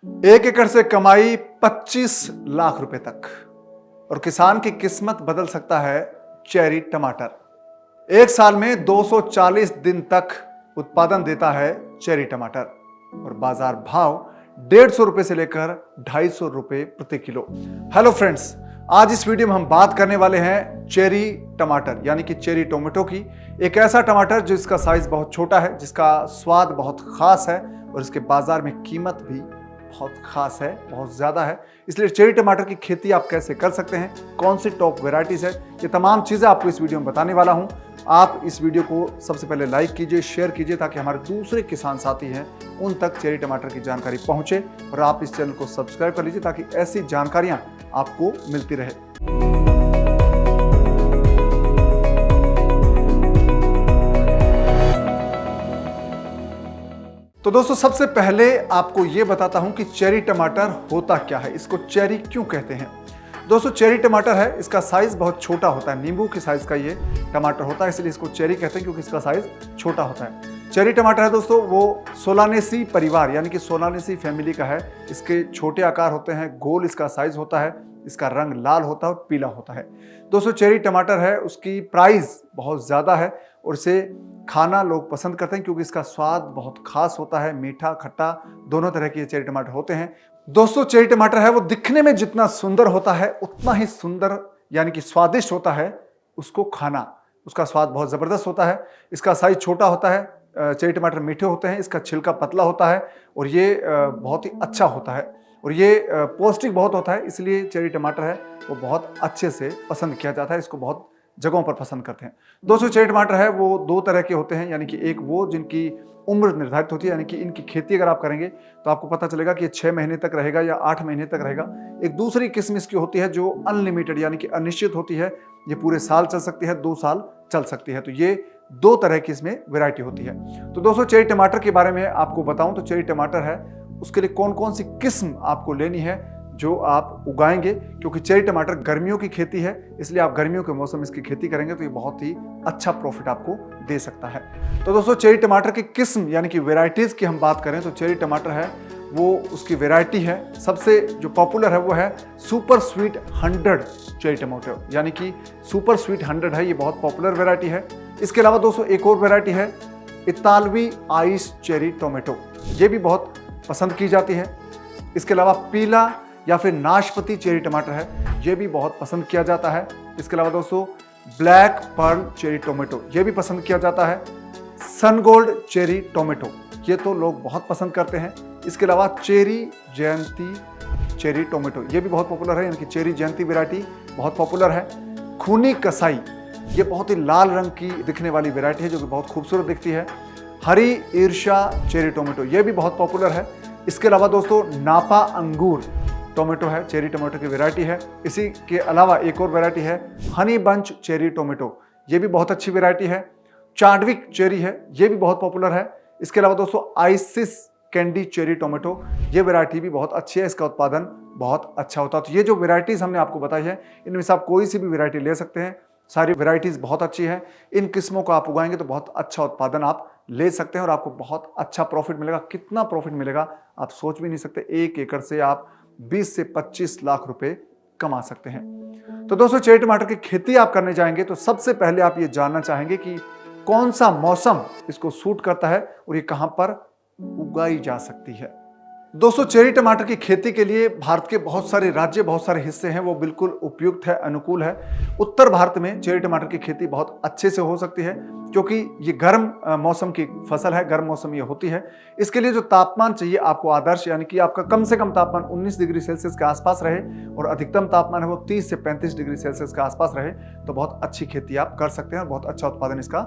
1 एकड़ से कमाई 25 लाख रुपए तक और किसान की किस्मत बदल सकता है चेरी टमाटर। एक साल में 240 दिन तक उत्पादन देता है चेरी टमाटर और बाजार भाव 150 रुपए से लेकर 250 रुपए प्रति किलो। हेलो फ्रेंड्स, आज इस वीडियो में हम बात करने वाले हैं चेरी टमाटर यानी कि चेरी टोमेटो की। एक ऐसा टमाटर जिसका साइज बहुत छोटा है, जिसका स्वाद बहुत खास है और इसके बाजार में कीमत भी बहुत खास है, बहुत ज्यादा है। इसलिए चेरी टमाटर की खेती आप कैसे कर सकते हैं, कौन सी टॉप वेराइटीज है, ये तमाम चीजें आपको इस वीडियो में बताने वाला हूं। आप इस वीडियो को सबसे पहले लाइक कीजिए, शेयर कीजिए ताकि हमारे दूसरे किसान साथी हैं उन तक चेरी टमाटर की जानकारी पहुंचे, और आप इस चैनल को सब्सक्राइब कर लीजिए ताकि ऐसी जानकारियां आपको मिलती रहे। तो दोस्तों, सबसे पहले आपको यह बताता हूं कि चेरी टमाटर होता क्या है, इसको चेरी क्यों कहते हैं। दोस्तों, चेरी टमाटर है, इसका साइज बहुत छोटा होता है, नींबू की साइज का ये टमाटर होता है, इसलिए इसको चेरी कहते हैं क्योंकि इसका साइज छोटा होता है। चेरी टमाटर है दोस्तों, वो सोलानेसी परिवार यानी कि सोलानेसी फैमिली का है। इसके छोटे आकार होते हैं, गोल इसका साइज होता है, इसका रंग लाल होता है और पीला होता है। दोस्तों, चेरी टमाटर है, उसकी प्राइस बहुत ज़्यादा है और इसे खाना लोग पसंद करते हैं क्योंकि इसका स्वाद बहुत खास होता है, मीठा खट्टा दोनों तरह के चेरी टमाटर होते हैं। दोस्तों, चेरी टमाटर है वो दिखने में जितना सुंदर होता है उतना ही सुंदर यानी कि स्वादिष्ट होता है उसको खाना। उसका स्वाद बहुत ज़बरदस्त होता है, इसका साइज छोटा होता है, चेरी टमाटर मीठे होते हैं, इसका छिलका पतला होता है और ये बहुत ही अच्छा होता है और ये पौष्टिक बहुत होता है। इसलिए चेरी टमाटर है वो बहुत अच्छे से पसंद किया जाता है, इसको बहुत जगहों पर पसंद करते हैं। दोस्तों, चेरी टमाटर है वो दो तरह के होते हैं, यानी कि एक वो जिनकी उम्र निर्धारित होती है, यानी कि इनकी खेती अगर आप करेंगे तो आपको पता चलेगा कि ये 6 महीने तक रहेगा या 8 महीने तक रहेगा। एक दूसरी किस्म इसकी होती है जो अनलिमिटेड यानी कि अनिश्चित होती है, ये पूरे साल चल सकती है, 2 साल चल सकती है। तो ये दो तरह की इसमें वैरायटी होती है। तो दोस्तों, चेरी टमाटर के बारे में आपको बताऊं तो चेरी टमाटर है उसके लिए कौन कौन सी किस्म आपको लेनी है जो आप उगाएंगे, क्योंकि चेरी टमाटर गर्मियों की खेती है, इसलिए आप गर्मियों के मौसम में इसकी खेती करेंगे तो ये बहुत ही अच्छा प्रॉफिट आपको दे सकता है। तो दोस्तों, चेरी टमाटर की किस्म यानी कि वेराइटीज की हम बात करें तो चेरी टमाटर है वो उसकी वेराइटी है, सबसे जो पॉपुलर है वो है सुपर स्वीट 100 चेरी टमाटो, यानी कि सुपर स्वीट 100 है, ये बहुत पॉपुलर वेराइटी है। इसके अलावा दोस्तों एक और वेराइटी है इतालवी आइस चेरी टोमेटो, ये भी बहुत पसंद की जाती है। इसके अलावा पीला या फिर नाशपाती चेरी टमाटर है, ये भी बहुत पसंद किया जाता है। इसके अलावा दोस्तों ब्लैक पर्ल चेरी टोमेटो, ये भी पसंद किया जाता है। सन गोल्ड चेरी टोमेटो, ये तो लोग बहुत पसंद करते हैं। इसके अलावा चेरी जयंती चेरी टोमेटो, ये भी बहुत पॉपुलर है, यानी कि चेरी जयंती वैरायटी बहुत पॉपुलर है। खूनी कसाई, ये बहुत ही लाल रंग की दिखने वाली वैरायटी है जो कि बहुत खूबसूरत दिखती है। हरी ईर्षा चेरी टोमेटो, ये भी बहुत पॉपुलर है। इसके अलावा दोस्तों नापा अंगूर टोमेटो है, चेरी टोमेटो की वैरायटी है। इसी के अलावा एक और वैरायटी है हनी बंच चेरी टोमेटो, ये भी बहुत अच्छी वैरायटी है। चाडविक चेरी है, ये भी बहुत पॉपुलर है। इसके अलावा दोस्तों आइसिस कैंडी चेरी टोमेटो, ये वैरायटी भी बहुत अच्छी है, इसका उत्पादन बहुत अच्छा होता है। तो ये जो वैरायटीज हमने आपको बताई है, इनमें से आप कोई सी भी वैरायटी ले सकते हैं, सारी वैरायटीज बहुत अच्छी है। इन किस्मों को आप उगाएंगे तो बहुत अच्छा उत्पादन आप ले सकते हैं और आपको बहुत अच्छा प्रॉफिट मिलेगा। कितना प्रॉफिट मिलेगा आप सोच भी नहीं सकते। 1 एकड़ से आप 20 से 25 लाख रुपए कमा सकते हैं। तो दोस्तों, चेरी टमाटर की खेती आप करने जाएंगे तो सबसे पहले आप ये जानना चाहेंगे कि कौन सा मौसम इसको सूट करता है और ये कहां पर उगाई जा सकती है। दोस्तों, चेरी टमाटर की खेती के लिए भारत के बहुत सारे राज्य, बहुत सारे हिस्से हैं वो बिल्कुल उपयुक्त है, अनुकूल है। उत्तर भारत में चेरी टमाटर की खेती बहुत अच्छे से हो सकती है क्योंकि ये गर्म मौसम की फसल है, गर्म मौसम ये होती है। इसके लिए जो तापमान चाहिए आपको आदर्श, यानी कि आपका कम से कम तापमान 19 डिग्री सेल्सियस के आसपास रहे और अधिकतम तापमान है वो 30 से 35 डिग्री सेल्सियस के आसपास रहे, तो बहुत अच्छी खेती आप कर सकते हैं और बहुत अच्छा उत्पादन इसका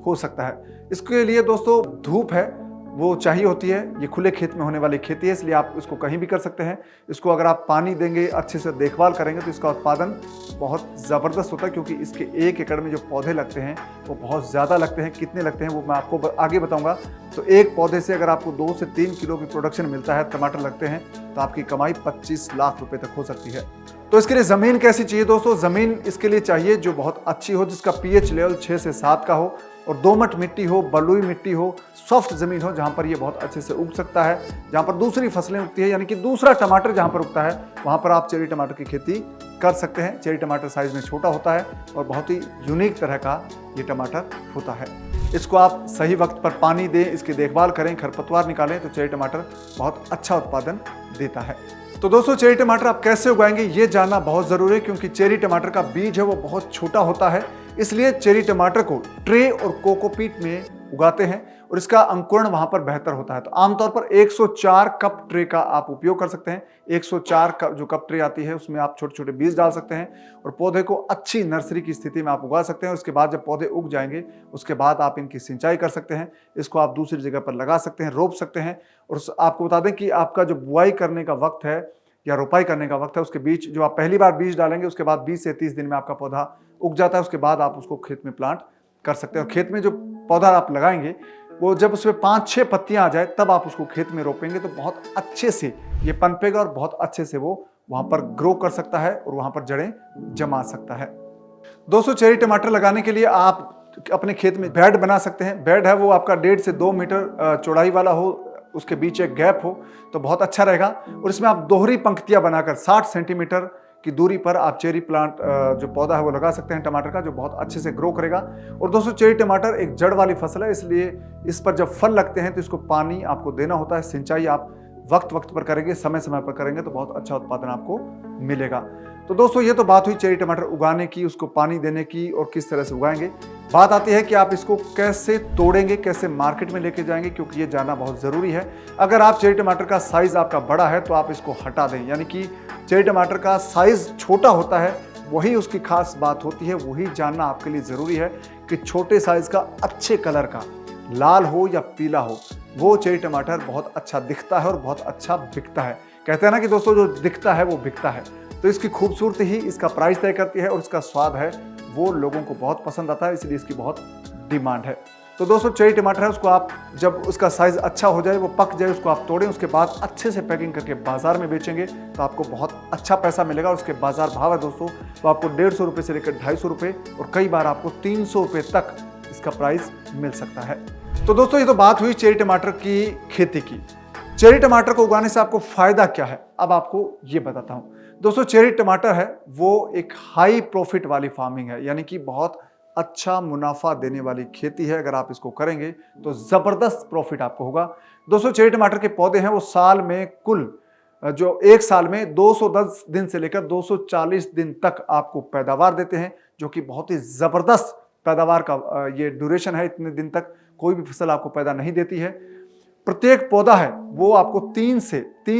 हो सकता है। इसके लिए दोस्तों धूप है वो चाहिए होती है, ये खुले खेत में होने वाली खेती है, इसलिए आप इसको कहीं भी कर सकते हैं। इसको अगर आप पानी देंगे, अच्छे से देखभाल करेंगे तो इसका उत्पादन बहुत ज़बरदस्त होता है, क्योंकि इसके 1 एकड़ में जो पौधे लगते हैं वो बहुत ज़्यादा लगते हैं। कितने लगते हैं वो मैं आपको आगे बताऊंगा। तो एक पौधे से अगर आपको 2 से 3 किलो की प्रोडक्शन मिलता है, टमाटर लगते हैं, तो आपकी कमाई 25 लाख रुपए तक हो सकती है। तो इसके लिए ज़मीन कैसी चाहिए दोस्तों? ज़मीन इसके लिए चाहिए जो बहुत अच्छी हो, जिसका पीएच लेवल 6 से 7 का हो और दोमट मिट्टी हो, बलुई मिट्टी हो, सॉफ्ट ज़मीन हो, जहाँ पर ये बहुत अच्छे से उग सकता है, जहाँ पर दूसरी फसलें उगती है, यानी कि दूसरा टमाटर जहाँ पर उगता है वहाँ पर आप चेरी टमाटर की खेती कर सकते हैं। चेरी टमाटर साइज़ में छोटा होता है और बहुत ही यूनिक तरह का ये टमाटर होता है। इसको आप सही वक्त पर पानी दें, इसकी देखभाल करें, खरपतवार निकालें तो चेरी टमाटर बहुत अच्छा उत्पादन देता है। तो दोस्तों, चेरी टमाटर आप कैसे उगाएंगे ये जानना बहुत ज़रूरी है, क्योंकि चेरी टमाटर का बीज है वो बहुत छोटा होता है। इसलिए चेरी टमाटर को ट्रे और कोकोपीट में उगाते हैं और इसका अंकुरण वहां पर बेहतर होता है। तो आमतौर पर 104 कप ट्रे का आप उपयोग कर सकते हैं। 104 कप जो कप ट्रे आती है उसमें आप छोटे छोटे बीज डाल सकते हैं और पौधे को अच्छी नर्सरी की स्थिति में आप उगा सकते हैं। उसके बाद जब पौधे उग जाएंगे उसके बाद आप इनकी सिंचाई कर सकते हैं, इसको आप दूसरी जगह पर लगा सकते हैं, रोप सकते हैं। और आपको बता दें कि आपका जो बुआई करने का वक्त है या रोपाई करने का वक्त है, उसके बीच जो आप पहली बार बीज डालेंगे उसके बाद 20 से 30 दिन में आपका पौधा उग जाता है। उसके बाद आप उसको खेत में प्लांट कर सकते हैं और खेत में जो पौधा आप लगाएंगे वो जब उसमें 5-6 पत्तियां आ जाए तब आप उसको खेत में रोपेंगे तो बहुत अच्छे से ये पनपेगा और बहुत अच्छे से वो वहां पर ग्रो कर सकता है और वहां पर जड़ें जमा सकता है। दोस्तों, चेरी टमाटर लगाने के लिए आप अपने खेत में बेड बना सकते हैं। बेड है वो आपका 1.5 से 2 मीटर चौड़ाई वाला हो, उसके बीच एक गैप हो तो बहुत अच्छा रहेगा। और इसमें आप दोहरी पंक्तियां बनाकर 60 सेंटीमीटर की दूरी पर आप चेरी प्लांट जो पौधा है वो लगा सकते हैं टमाटर का, जो बहुत अच्छे से ग्रो करेगा। और दोस्तों, चेरी टमाटर एक जड़ वाली फसल है, इसलिए इस पर जब फल लगते हैं तो इसको पानी आपको देना होता है। सिंचाई आप वक्त वक्त पर करेंगे, समय समय पर करेंगे तो बहुत अच्छा उत्पादन आपको मिलेगा। तो दोस्तों, ये तो बात हुई चेरी टमाटर उगाने की, उसको पानी देने की और किस तरह से उगाएंगे। बात आती है कि आप इसको कैसे तोड़ेंगे, कैसे मार्केट में लेके जाएंगे, क्योंकि ये जानना बहुत ज़रूरी है। अगर आप चेरी टमाटर का साइज़ आपका बड़ा है तो आप इसको हटा दें, यानी कि चेरी टमाटर का साइज़ छोटा होता है वही उसकी खास बात होती है। वही जानना आपके लिए ज़रूरी है कि छोटे साइज़ का अच्छे कलर का, लाल हो या पीला हो, वो चेरी टमाटर बहुत अच्छा दिखता है और बहुत अच्छा बिकता है। कहते हैं ना कि दोस्तों, जो दिखता है वो बिकता है। तो इसकी खूबसूरती ही इसका प्राइस तय करती है और इसका स्वाद है वो लोगों को बहुत पसंद आता है, इसलिए इसकी बहुत डिमांड है। तो दोस्तों, चेरी टमाटर है उसको आप जब उसका साइज़ अच्छा हो जाए, वो पक जाए, उसको आप तोड़ें, उसके बाद अच्छे से पैकिंग करके बाजार में बेचेंगे तो आपको बहुत अच्छा पैसा मिलेगा। और उसके बाजार भाव है दोस्तों तो आपको 150 रुपये से लेकर 250 रुपये और कई बार आपको 300 रुपये तक इसका प्राइस मिल सकता है। तो दोस्तों, ये तो बात हुई चेरी टमाटर की खेती की। चेरी टमाटर को उगाने से आपको फायदा क्या है, अब आपको ये बताता हूँ। दोस्तों, चेरी टमाटर है वो एक हाई प्रॉफिट वाली फार्मिंग है, यानी कि बहुत अच्छा मुनाफा देने वाली खेती है। अगर आप इसको करेंगे तो ज़बरदस्त प्रॉफिट आपको होगा। दोस्तों, चेरी टमाटर के पौधे हैं वो साल में कुल जो एक साल में 210 दिन से लेकर 240 दिन तक आपको पैदावार देते हैं, जो कि बहुत ही ज़बरदस्त पैदावार का ये ड्यूरेशन है। इतने दिन तक कोई भी फसल आपको पैदा नहीं देती है। प्रत्येक पौधा है वो आपको 3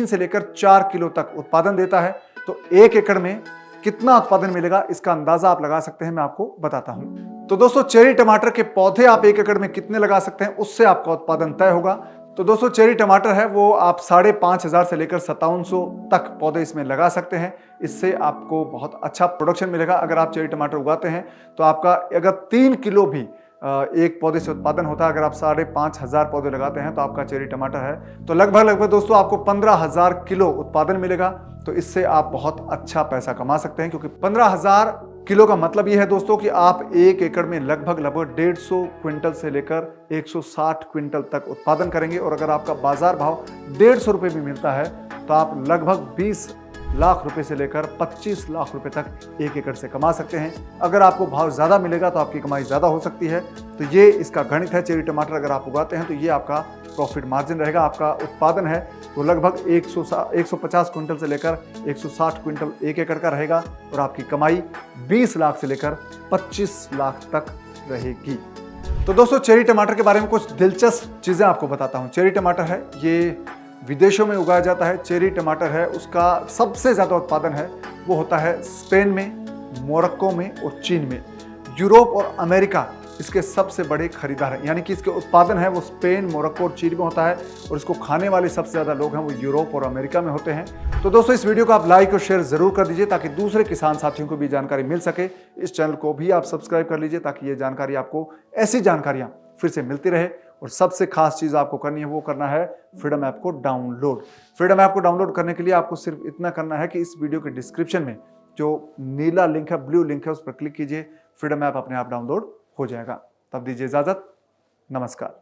से लेकर 4 किलो तक उत्पादन देता है। तो 1 एकड़ में कितना उत्पादन मिलेगा इसका अंदाजा आप लगा सकते हैं, मैं आपको बताता हूं। तो दोस्तों, चेरी टमाटर के पौधे आप 1 एकड़ में कितने लगा सकते हैं उससे आपका उत्पादन तय होगा। तो दोस्तों, चेरी टमाटर है वो आप 5,500 से लेकर 5700 तक पौधे इसमें लगा सकते हैं। इससे आपको बहुत अच्छा प्रोडक्शन मिलेगा। अगर आप चेरी टमाटर उगाते हैं तो आपका अगर 3 किलो भी एक पौधे से उत्पादन होता है, अगर आप 5,500 पौधे लगाते हैं तो आपका चेरी टमाटर है तो लगभग दोस्तों आपको 15,000 किलो उत्पादन मिलेगा। तो इससे आप बहुत अच्छा पैसा कमा सकते हैं, क्योंकि 15,000 किलो का मतलब ये है दोस्तों कि आप 1 एकड़ में लगभग 150 क्विंटल से लेकर 160 क्विंटल तक उत्पादन करेंगे। और अगर आपका बाजार भाव 150 रुपये भी मिलता है तो आप लगभग 20 लाख रुपए से लेकर 25 लाख रुपए तक 1 एकड़ से कमा सकते हैं। अगर आपको भाव ज़्यादा मिलेगा तो आपकी कमाई ज़्यादा हो सकती है। तो ये इसका गणित है। चेरी टमाटर अगर आप उगाते हैं तो ये आपका प्रॉफिट मार्जिन रहेगा। आपका उत्पादन है वो लगभग 150 क्विंटल से लेकर 160 क्विंटल 1 एकड़ का रहेगा और आपकी कमाई 20 लाख से लेकर 25 लाख तक रहेगी। तो दोस्तों, चेरी टमाटर के बारे में कुछ दिलचस्प चीज़ें आपको बताता हूँ। चेरी टमाटर है ये विदेशों में उगाया जाता है। चेरी टमाटर है उसका सबसे ज़्यादा उत्पादन है वो होता है स्पेन में, मोरक्को में और चीन में। यूरोप और अमेरिका इसके सबसे बड़े खरीदार हैं, यानी कि इसके उत्पादन है वो स्पेन, मोरक्को और चीन में होता है और इसको खाने वाले सबसे ज़्यादा लोग हैं वो यूरोप और अमेरिका में होते हैं। तो दोस्तों, इस वीडियो को आप लाइक और शेयर ज़रूर कर दीजिए ताकि दूसरे किसान साथियों को भी जानकारी मिल सके। इस चैनल को भी आप सब्सक्राइब कर लीजिए ताकि ये जानकारी आपको, ऐसी जानकारियाँ फिर से मिलती रहे। और सबसे खास चीज़ आपको करनी है वो करना है फ्रीडम ऐप को डाउनलोड। फ्रीडम ऐप को डाउनलोड करने के लिए आपको सिर्फ इतना करना है कि इस वीडियो के डिस्क्रिप्शन में जो नीला लिंक है, ब्लू लिंक है, उस पर क्लिक कीजिए। फ्रीडम ऐप अपने आप डाउनलोड हो जाएगा। तब दीजिए इजाजत। नमस्कार।